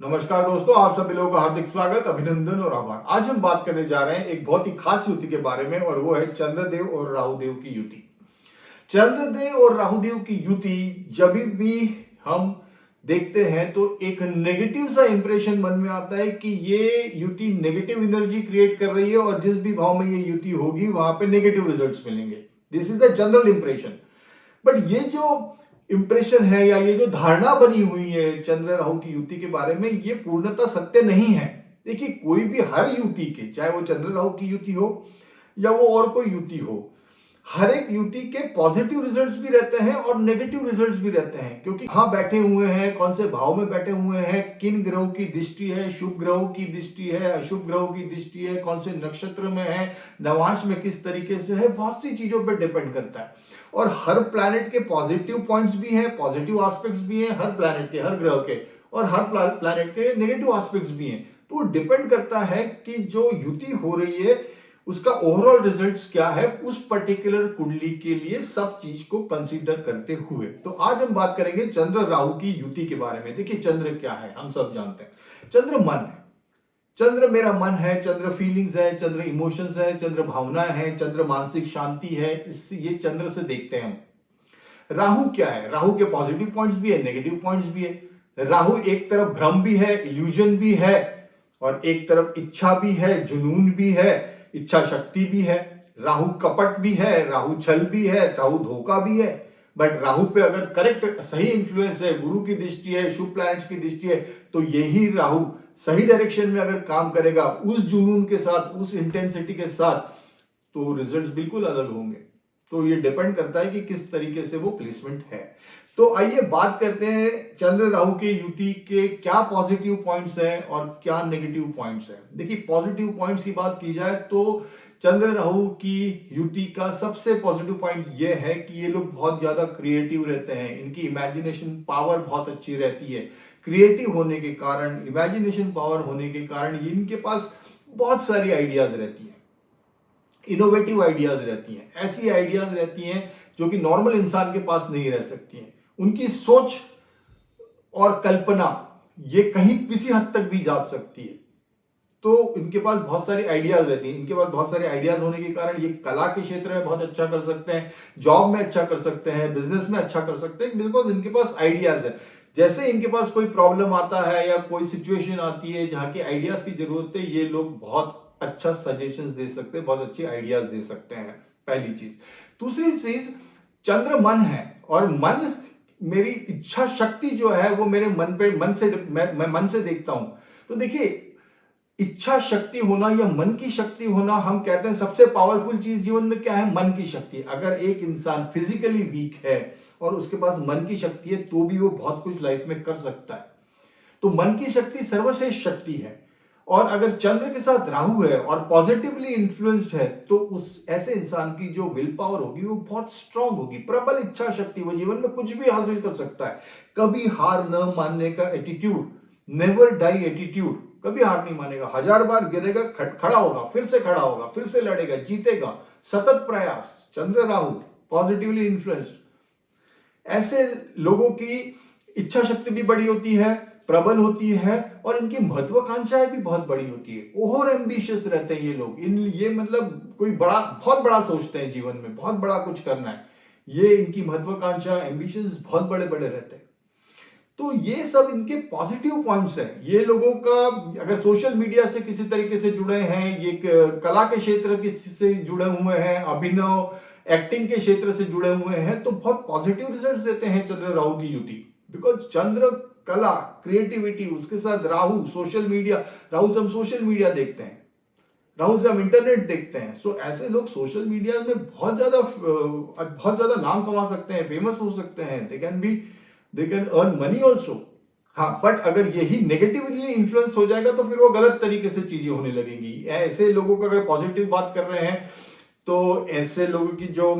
नमस्कार दोस्तों, आप सभी लोगों का हार्दिक स्वागत, अभिनंदन और आभार। आज हम बात करने जा रहे हैं एक बहुत ही खास युति के बारे में और वो है चंद्रदेव और राहुदेव की युति। चंद्रदेव और राहुदेव की युति जब भी हम देखते हैं तो एक नेगेटिव सा इंप्रेशन मन में आता है कि ये युति नेगेटिव एनर्जी क्रिएट कर रही है और जिस भी भाव में ये युति होगी वहां पे नेगेटिव रिजल्ट्स मिलेंगे। This is the general impression. But ये जो इंप्रेशन है या ये जो धारणा बनी हुई है चंद्र राहु की युति के बारे में, ये पूर्णतः सत्य नहीं है। देखिए, कोई भी हर युति के, चाहे वो चंद्र राहु की युति हो या वो और कोई युति हो, हर एक युति के पॉजिटिव रिजल्ट्स भी रहते हैं और नेगेटिव रिजल्ट्स भी रहते हैं। क्योंकि कहां बैठे हुए हैं, कौन से भाव में बैठे हुए हैं, किन ग्रहों की दृष्टि है, शुभ ग्रहों की दृष्टि है, अशुभ ग्रहों की दृष्टि है, कौन से नक्षत्र में है, नवांश में किस तरीके से है, बहुत सी चीजों पर डिपेंड करता है। और हर प्लैनेट के पॉजिटिव पॉइंट्स भी हैं, पॉजिटिव एस्पेक्ट्स भी हैं, हर प्लैनेट के, हर ग्रह के, और हर प्लैनेट के नेगेटिव एस्पेक्ट्स भी हैं। तो डिपेंड करता है कि जो युति हो रही है उसका ओवरऑल रिजल्ट्स क्या है उस पर्टिकुलर कुंडली के लिए, सब चीज को कंसीडर करते हुए। तो आज हम बात करेंगे चंद्र राहु की युति के बारे में। देखिए, चंद्र क्या है हम सब जानते हैं। चंद्र मन है, चंद्र मेरा मन है, चंद्र फीलिंग्स है, चंद्र इमोशंस है, चंद्र भावना है, चंद्र मानसिक शांति है। इससे ये चंद्र से देखते हैं हम। राहु क्या है? राहु के पॉजिटिव पॉइंट्स भी है, नेगेटिव पॉइंट्स भी है। राहु एक तरफ भ्रम भी है, इल्यूजन भी है, और एक तरफ इच्छा भी है, जुनून भी है, इच्छा शक्ति भी है। राहु कपट भी है, राहु छल भी है, राहु धोखा भी है। बट राहु पे अगर करेक्ट सही इंफ्लुएंस है, गुरु की दृष्टि है, शुभ प्लैनेट्स की दृष्टि है, तो यही राहु सही डायरेक्शन में अगर काम करेगा, उस जुनून के साथ, उस इंटेंसिटी के साथ, तो रिजल्ट्स बिल्कुल अलग होंगे। तो ये डिपेंड करता है कि किस तरीके से वो प्लेसमेंट है। तो आइए बात करते हैं चंद्र राहु के युति के क्या पॉजिटिव पॉइंट्स हैं और क्या नेगेटिव पॉइंट्स हैं। देखिए, पॉजिटिव पॉइंट्स की बात की जाए तो चंद्र राहु की युति का सबसे पॉजिटिव पॉइंट ये है कि ये लोग बहुत ज्यादा क्रिएटिव रहते हैं, इनकी इमेजिनेशन पावर बहुत अच्छी रहती है। क्रिएटिव होने के कारण, इमेजिनेशन पावर होने के कारण इनके पास बहुत सारी आइडियाज रहती हैं, इनोवेटिव आइडियाज रहती हैं, ऐसी आइडियाज रहती हैं जो कि नॉर्मल इंसान के पास नहीं रह सकती हैं। उनकी सोच और कल्पना ये कहीं किसी हद तक भी जा सकती है। तो इनके पास बहुत सारी आइडियाज रहती हैं। इनके पास बहुत सारे आइडियाज होने के कारण ये कला के क्षेत्र में बहुत अच्छा कर सकते हैं, जॉब में अच्छा कर सकते हैं, बिजनेस में अच्छा कर सकते हैं, बिकॉज इनके पास आइडियाज है। जैसे इनके पास कोई प्रॉब्लम आता है या कोई सिचुएशन आती है जहां की आइडियाज की जरूरत है, ये लोग बहुत अच्छा सजेशंस दे सकते हैं, बहुत अच्छी आइडियाज दे सकते हैं। पहली चीज। दूसरी चीज, चंद्र मन है और मन, मेरी इच्छा शक्ति जो है वो मेरे मन पे, मैं मन से देखता हूं। तो देखिए, इच्छा शक्ति होना या मन की शक्ति होना, हम कहते हैं सबसे पावरफुल चीज जीवन में क्या है? मन की शक्ति। अगर एक इंसान फिजिकली वीक है और उसके पास मन की शक्ति है तो भी वो बहुत कुछ लाइफ में कर सकता है। तो मन की शक्ति सर्वश्रेष्ठ शक्ति है। और अगर चंद्र के साथ राहु है और पॉजिटिवली इन्फ्लुएंस्ड है तो उस ऐसे इंसान की जो विल पावर होगी वो बहुत स्ट्रांग होगी, प्रबल इच्छा शक्ति, वो जीवन में कुछ भी हासिल कर सकता है। कभी हार न मानने का एटीट्यूड, नेवर डाई एटीट्यूड, कभी हार नहीं मानेगा। 1000 बार गिरेगा, खड़ा होगा, फिर से खड़ा होगा, फिर से लड़ेगा, जीतेगा, सतत प्रयास। चंद्र राहु पॉजिटिवली इन्फ्लुएंस्ड, ऐसे लोगों की इच्छा शक्ति भी बड़ी होती है, प्रबल होती है, और इनकी महत्वाकांक्षाएं भी बहुत बड़ी होती है। ओवर एम्बिशियस रहते हैं ये लोग। ये मतलब कोई बड़ा, बहुत बड़ा सोचते हैं जीवन में, बहुत बड़ा कुछ करना है। ये इनकी महत्वाकांक्षा, एम्बिशंस बहुत बड़े बड़े रहते हैं। तो ये सब इनके पॉजिटिव पॉइंट्स हैं। ये लोगों का, अगर सोशल मीडिया से किसी तरीके से जुड़े हैं, ये कला के क्षेत्र से जुड़े हुए हैं, अभिनव एक्टिंग के क्षेत्र से जुड़े हुए हैं, तो बहुत पॉजिटिव रिजल्ट्स देते हैं चंद्र राहु की युति। बिकॉज चंद्र कला, क्रिएटिविटी, उसके साथ राहु सोशल मीडिया, राहु से हम सोशल मीडिया देखते हैं, राहु से हम इंटरनेट देखते हैं। सो ऐसे लोग सोशल मीडिया में बहुत ज्यादा नाम कमा सकते हैं, फेमस हो सकते हैं। They can earn money also. हाँ, बट अगर यही नेगेटिवली इन्फ्लुएंस हो जाएगा तो फिर वो गलत तरीके से चीजें होने लगेंगी। ऐसे लोगों का अगर पॉजिटिव बात कर रहे हैं तो ऐसे लोगों की जो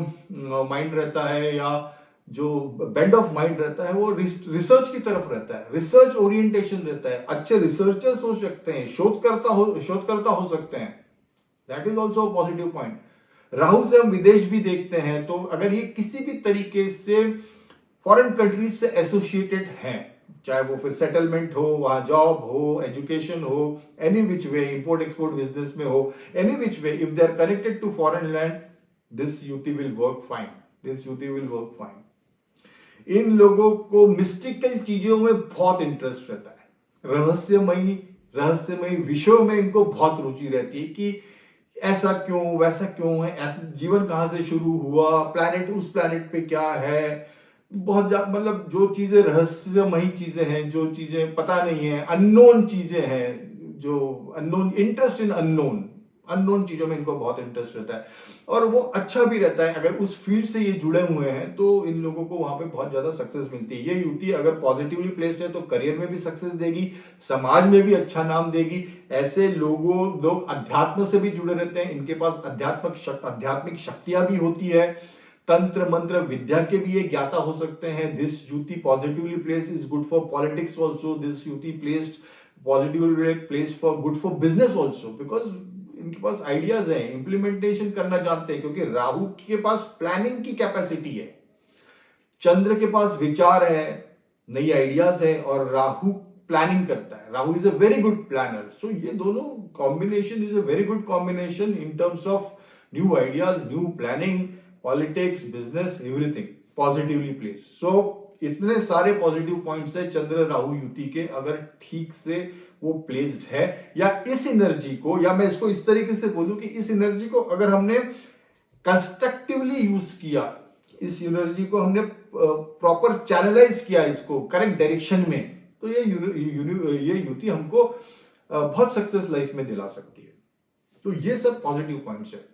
माइंड रहता है या जो बेंड ऑफ माइंड रहता है वो रिसर्च की तरफ रहता है, रिसर्च ओरिएंटेशन रहता है। अच्छे रिसर्चर्स हो सकते हैं, शोधकर्ता हो सकते हैं। That is also positive point. Rahu से हम विदेश भी देखते हैं, तो अगर ये किसी भी तरीके से फॉरेन कंट्रीज से एसोसिएटेड हैं, चाहे वो फिर सेटलमेंट हो, वहां जॉब हो, एजुकेशन हो, any which way, import export business में हो, any which way, if they are connected to foreign land, this युति विल वर्क फाइन, दिस युति विल वर्क फाइन। इन लोगों को मिस्टिकल चीजों में बहुत इंटरेस्ट रहता है, रहस्यमयी विषयों में इनको बहुत रुचि रहती है कि ऐसा क्यों, वैसा क्यों है, ऐसा जीवन कहां से शुरू हुआ, प्लैनेट, उस प्लैनेट पे क्या है, बहुत मतलब जो चीजें रहस्यमयी चीजें हैं, जो चीजें पता नहीं है, अननोन चीजें हैं, जो unknown, interest in unknown, unknown चीजों में इनको बहुत इंटरेस्ट रहता है। और वो अच्छा भी रहता है, अगर उस फील्ड से ये जुड़े हुए हैं तो इन लोगों को वहां पे बहुत ज्यादा सक्सेस मिलती है। ये युति अगर पॉजिटिवली प्लेस्ड है तो करियर में भी सक्सेस देगी, समाज में भी अच्छा नाम देगी। ऐसे लोग अध्यात्म से भी जुड़े रहते हैं, इनके पास आध्यात्मिक शक्तियां भी होती है, तंत्र मंत्र विद्या के भी ये ज्ञाता हो सकते हैं। दिस युति positively placed is good for politics also, this युति placed positively placed for good for business also, because इनके पास आइडियाज हैं, इंप्लीमेंटेशन करना जानते हैं, क्योंकि राहु के पास प्लानिंग की कैपेसिटी है, चंद्र के पास विचार है, नई आइडियाज है, और राहु प्लानिंग करता है। Rahu is a very good planner. So ये दोनों combination is a very good combination in terms of new ideas, new planning, politics, business, everything positively place. So इतने सारे पॉजिटिव पॉइंट्स है चंद्र राहु युति के, अगर ठीक से वो प्लेस्ड है, या इस एनर्जी को, या मैं इसको इस तरीके से बोलूं कि इस एनर्जी को अगर हमने कंस्ट्रक्टिवली यूज किया, इस एनर्जी को हमने प्रॉपर चैनलाइज किया, इसको करेक्ट डायरेक्शन में, तो ये युति हमको बहुत सक्सेस लाइफ में दिला सकती है। तो ये सब पॉजिटिव पॉइंट्स है।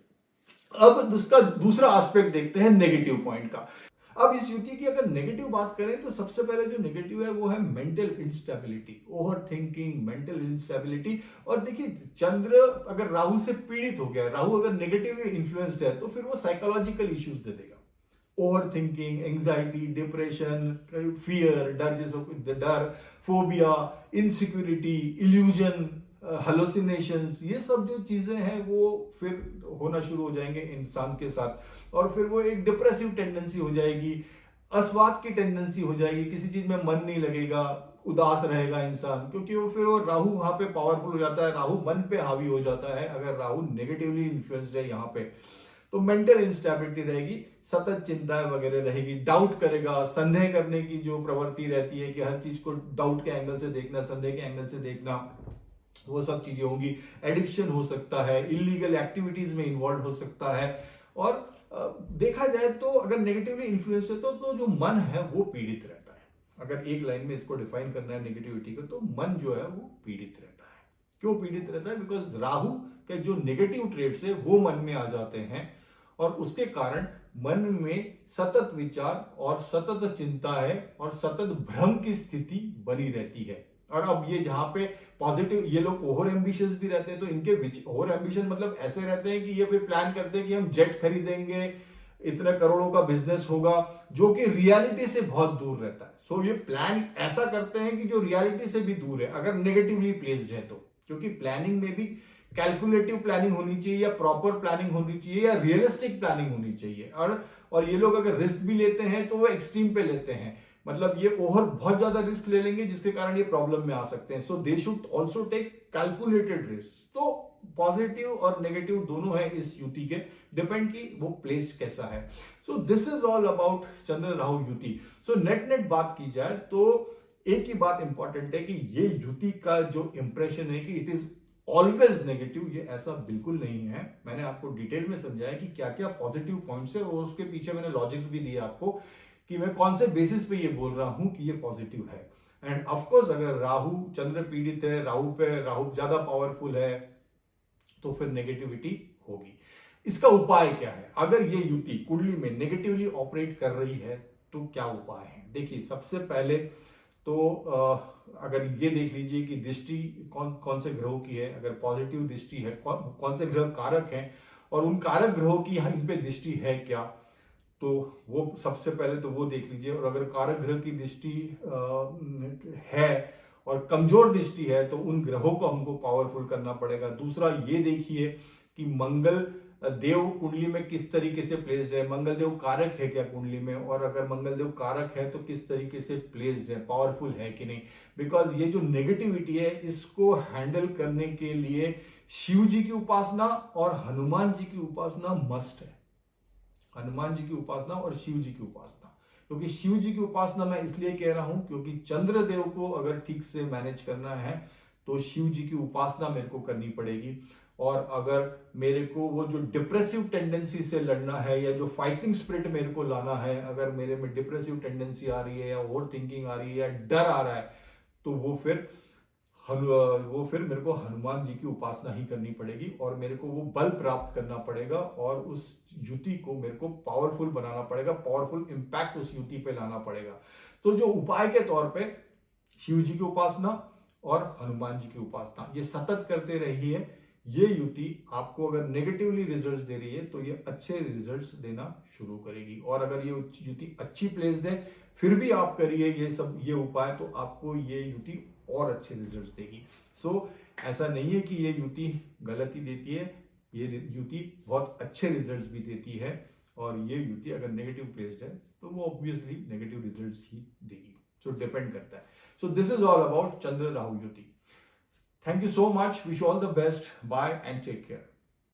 अब उसका दूसरा एस्पेक्ट देखते हैं नेगेटिव पॉइंट का। अब इस युति की अगर नेगेटिव बात करें तो सबसे पहले जो नेगेटिव है वो है mental instability, over thinking, mental instability. और देखिए, चंद्र अगर राहु से पीड़ित हो गया, राहु अगर नेगेटिवली इन्फ्लुएंस्ड है, तो फिर वो साइकोलॉजिकल इश्यूज दे देगा, over thinking, anxiety, depression, fear, डर, फोबिया, इनसिक्योरिटी, इल्यूजन, हेलोसिनेशंस, ये सब जो चीजें हैं वो फिर होना शुरू हो जाएंगे इंसान के साथ, और फिर वो एक डिप्रेसिव टेंडेंसी हो जाएगी, अस्वाद की टेंडेंसी हो जाएगी, किसी चीज में मन नहीं लगेगा, उदास रहेगा इंसान, क्योंकि वो फिर वो राहु वहां पे पावरफुल हो जाता है, राहु मन पे हावी हो जाता है। अगर राहु नेगेटिवली इन्फ्लुएंस्ड है यहाँ पे, तो मेंटल इंस्टेबिलिटी रहेगी, सतत चिंताएं वगैरह रहेगी, डाउट करेगा, संदेह करने की जो प्रवृत्ति रहती है कि हर चीज को डाउट के एंगल से देखना, संदेह के एंगल से देखना, वो सब चीजें होंगी। एडिक्शन हो सकता है, इलीगल एक्टिविटीज में इन्वॉल्व हो सकता है। और देखा जाए तो अगर नेगेटिवली इन्फ्लुएंस है तो जो मन है वो पीड़ित रहता है। अगर एक लाइन में इसको डिफाइन करना है नेगेटिविटी को, तो मन जो है वो पीड़ित रहता है। क्यों पीड़ित रहता है? बिकॉज राहु के जो नेगेटिव ट्रेड्स है वो मन में आ जाते हैं, और उसके कारण मन में सतत विचार और सतत चिंता है, और सतत भ्रम की स्थिति बनी रहती है। और अब ये जहां पे पॉजिटिव, ये लोग ओवर एम्बिशियस भी रहते हैं, तो इनके ओवर एम्बिशन मतलब ऐसे रहते हैं कि ये फिर प्लान करते हैं कि हम जेट खरीदेंगे, इतने करोड़ों का बिजनेस होगा, जो कि रियलिटी से बहुत दूर रहता है। सो ये प्लान ऐसा करते हैं कि जो रियलिटी से भी दूर है, अगर नेगेटिवली प्लेस्ड है तो। क्योंकि प्लानिंग में भी कैलकुलेटिव प्लानिंग होनी चाहिए, या प्रॉपर प्लानिंग होनी चाहिए, या रियलिस्टिक प्लानिंग होनी चाहिए। और ये लोग अगर रिस्क भी लेते हैं तो वो एक्सट्रीम पे लेते हैं, मतलब ये ओवर बहुत ज्यादा रिस्क ले लेंगे, जिसके कारण ये प्रॉब्लम में आ सकते हैं। So they should also take calculated risk. तो पॉजिटिव और नेगेटिव दोनों है इस युति के, डिपेंड की वो प्लेस कैसा है। So this is all about Chandra Rahu युति। सो नेट बात की जाए तो एक ही बात इंपॉर्टेंट है कि ये युति का जो इंप्रेशन है कि इट इज ऑलवेज नेगेटिव, ये ऐसा बिल्कुल नहीं है। मैंने आपको डिटेल में समझाया कि क्या क्या पॉजिटिव पॉइंट्स है, और उसके पीछे मैंने लॉजिक्स भी दिए आपको कि मैं कौन से बेसिस पे ये बोल रहा हूं कि ये पॉजिटिव है। एंड ऑफ कोर्स अगर राहु चंद्र पीड़ित है, राहु ज्यादा पावरफुल है, तो फिर नेगेटिविटी होगी। इसका उपाय क्या है? अगर ये युति कुंडली में नेगेटिवली ऑपरेट कर रही है तो क्या उपाय है? देखिए, सबसे पहले तो अगर ये देख लीजिए कि दृष्टि कौन से ग्रहों की है। अगर पॉजिटिव दृष्टि है, कौन से ग्रह कारक हैं, और उन कारक ग्रहों की इन पे दृष्टि है क्या, तो वो सबसे पहले तो वो देख लीजिए। और अगर कारक ग्रह की दृष्टि है और कमजोर दृष्टि है, तो उन ग्रहों को हमको पावरफुल करना पड़ेगा। दूसरा ये देखिए कि मंगल देव कुंडली में किस तरीके से प्लेस्ड है, मंगल देव कारक है क्या कुंडली में, और अगर मंगल देव कारक है तो किस तरीके से प्लेस्ड है, पावरफुल है कि नहीं। बिकॉज ये जो नेगेटिविटी है इसको हैंडल करने के लिए शिव जी की उपासना और हनुमान जी की उपासना मस्ट है। हनुमान जी की उपासना और शिव जी की उपासना, क्योंकि शिव जी की उपासना मैं इसलिए कह रहा हूं क्योंकि चंद्रदेव को अगर ठीक से मैनेज करना है तो शिव जी की उपासना मेरे को करनी पड़ेगी। और अगर मेरे को वो जो डिप्रेसिव टेंडेंसी से लड़ना है या जो फाइटिंग स्पिरिट मेरे को लाना है, अगर मेरे में डिप्रेसिव टेंडेंसी आ रही है या ओवर थिंकिंग आ रही है या डर आ रहा है, तो वो फिर मेरे को हनुमान जी की उपासना ही करनी पड़ेगी और मेरे को वो बल प्राप्त करना पड़ेगा और उस युति को मेरे को पावरफुल बनाना पड़ेगा, पावरफुल इंपैक्ट उस युति पे लाना पड़ेगा। तो जो उपाय के तौर पे शिव जी की उपासना और हनुमान जी की उपासना ये सतत करते रहिए। ये युति आपको अगर नेगेटिवली रिजल्ट्स दे रही है तो ये अच्छे रिजल्ट्स देना शुरू करेगी। और अगर ये युति अच्छी प्लेस दे फिर भी आप करिए ये उपाय, तो आपको ये युति और अच्छे रिजल्ट्स देगी। सो ऐसा नहीं है कि ये युति गलत ही देती है, ये युति बहुत अच्छे रिजल्ट्स भी देती है। और ये युति अगर नेगेटिव प्लेस्ड है तो वो ऑब्वियसली नेगेटिव रिजल्ट्स ही देगी। सो डिपेंड करता है। So this is all about Chandra Rahu युति। Thank you so much. Wish you all the best. Bye and take care.